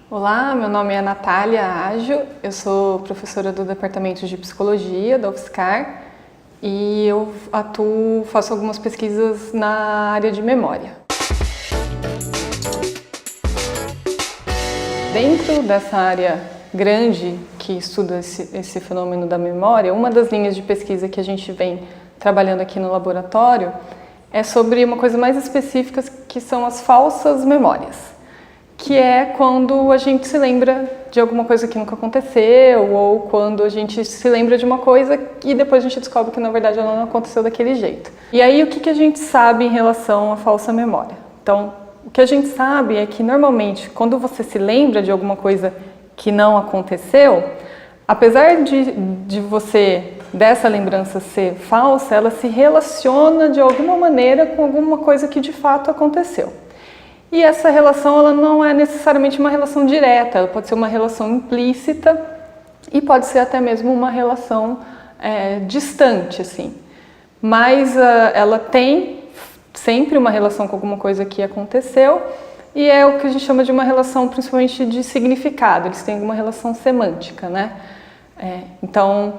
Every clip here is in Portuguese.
Olá, meu nome é Natália Ágio, eu sou professora do Departamento de Psicologia da UFSCar e eu faço algumas pesquisas na área de memória. Dentro dessa área grande que estuda esse fenômeno da memória, uma das linhas de pesquisa que a gente vem trabalhando aqui no laboratório é sobre uma coisa mais específica, que são as falsas memórias, que é quando a gente se lembra de alguma coisa que nunca aconteceu, ou quando a gente se lembra de uma coisa e depois a gente descobre que na verdade ela não aconteceu daquele jeito. E aí o que a gente sabe em relação à falsa memória? Então, o que a gente sabe é que normalmente quando você se lembra de alguma coisa que não aconteceu, apesar dessa lembrança ser falsa, ela se relaciona de alguma maneira com alguma coisa que de fato aconteceu. E essa relação ela não é necessariamente uma relação direta, ela pode ser uma relação implícita e pode ser até mesmo uma relação distante, assim. Mas ela tem sempre uma relação com alguma coisa que aconteceu e é o que a gente chama de uma relação principalmente de significado, eles têm alguma relação semântica, né? Então,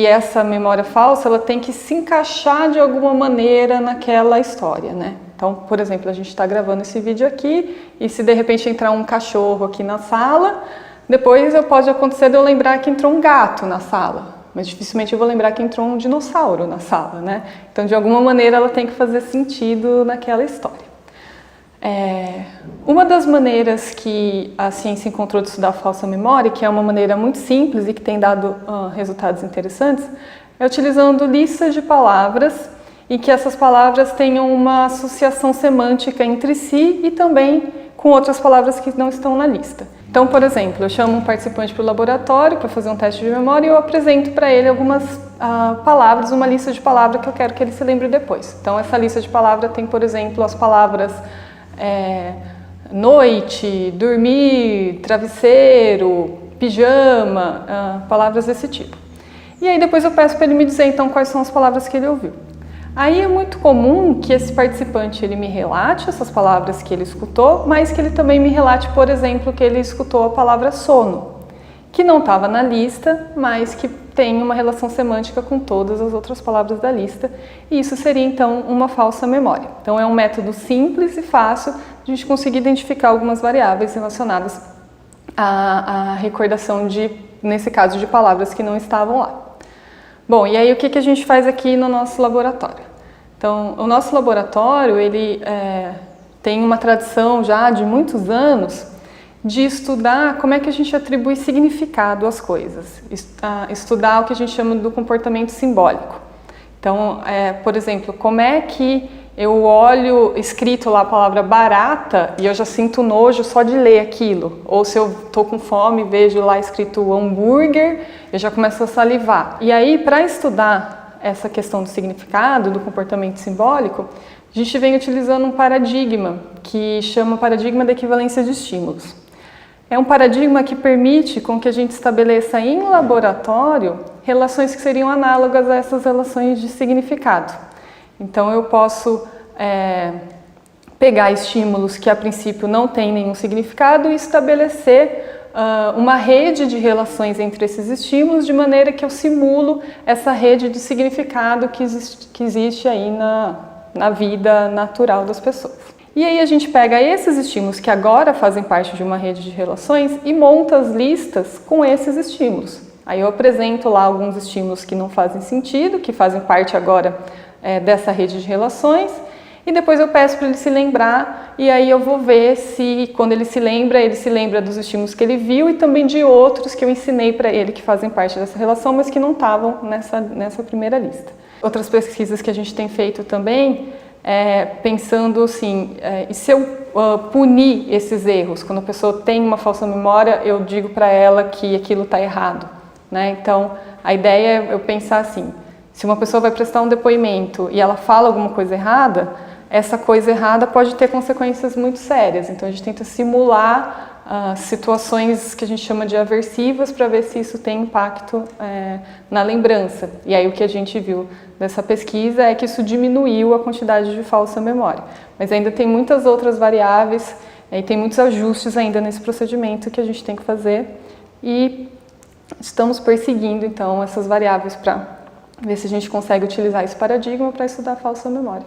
essa memória falsa ela tem que se encaixar de alguma maneira naquela história, né? Então, por exemplo, a gente está gravando esse vídeo aqui e se de repente entrar um cachorro aqui na sala, depois pode acontecer de eu lembrar que entrou um gato na sala, mas dificilmente eu vou lembrar que entrou um dinossauro na sala, né? Então, de alguma maneira, ela tem que fazer sentido naquela história. Uma das maneiras que a ciência encontrou de estudar a falsa memória, que é uma maneira muito simples e que tem dado resultados interessantes, é utilizando listas de palavras e que essas palavras tenham uma associação semântica entre si e também com outras palavras que não estão na lista. Então, por exemplo, eu chamo um participante para o laboratório para fazer um teste de memória e eu apresento para ele algumas palavras, uma lista de palavras que eu quero que ele se lembre depois. Então, essa lista de palavras tem, por exemplo, as palavras noite, dormir, travesseiro, pijama, palavras desse tipo. E aí depois eu peço para ele me dizer então quais são as palavras que ele ouviu. Aí é muito comum que esse participante ele me relate essas palavras que ele escutou, mas que ele também me relate, por exemplo, que ele escutou a palavra sono, que não estava na lista, mas que tem uma relação semântica com todas as outras palavras da lista, e isso seria então uma falsa memória. Então é um método simples e fácil de a gente conseguir identificar algumas variáveis relacionadas à recordação nesse caso, de palavras que não estavam lá. Bom, e aí o que a gente faz aqui no nosso laboratório? Então, o nosso laboratório, ele tem uma tradição já de muitos anos de estudar como é que a gente atribui significado às coisas, estudar o que a gente chama do comportamento simbólico. Então, por exemplo, como é que eu olho escrito lá a palavra barata e eu já sinto nojo só de ler aquilo, ou se eu estou com fome e vejo lá escrito hambúrguer, eu já começo a salivar. E aí, para estudar essa questão do significado, do comportamento simbólico, a gente vem utilizando um paradigma que chama paradigma da equivalência de estímulos. É um paradigma que permite com que a gente estabeleça em laboratório relações que seriam análogas a essas relações de significado. Então eu posso pegar estímulos que a princípio não têm nenhum significado e estabelecer uma rede de relações entre esses estímulos de maneira que eu simulo essa rede de significado que existe aí na vida natural das pessoas. E aí a gente pega esses estímulos que agora fazem parte de uma rede de relações e monta as listas com esses estímulos. Aí eu apresento lá alguns estímulos que não fazem sentido, que fazem parte agora dessa rede de relações, e depois eu peço para ele se lembrar, e aí eu vou ver se quando ele se lembra dos estímulos que ele viu e também de outros que eu ensinei para ele que fazem parte dessa relação, mas que não estavam nessa primeira lista. Outras pesquisas que a gente tem feito também, pensando assim, e se eu punir esses erros? Quando a pessoa tem uma falsa memória, eu digo para ela que aquilo está errado, né? Então, a ideia é eu pensar assim, se uma pessoa vai prestar um depoimento e ela fala alguma coisa errada, essa coisa errada pode ter consequências muito sérias. Então a gente tenta simular situações que a gente chama de aversivas para ver se isso tem impacto na lembrança. E aí o que a gente viu dessa pesquisa é que isso diminuiu a quantidade de falsa memória. Mas ainda tem muitas outras variáveis Aí tem muitos ajustes ainda nesse procedimento que a gente tem que fazer e estamos perseguindo então essas variáveis para ver se a gente consegue utilizar esse paradigma para estudar a falsa memória.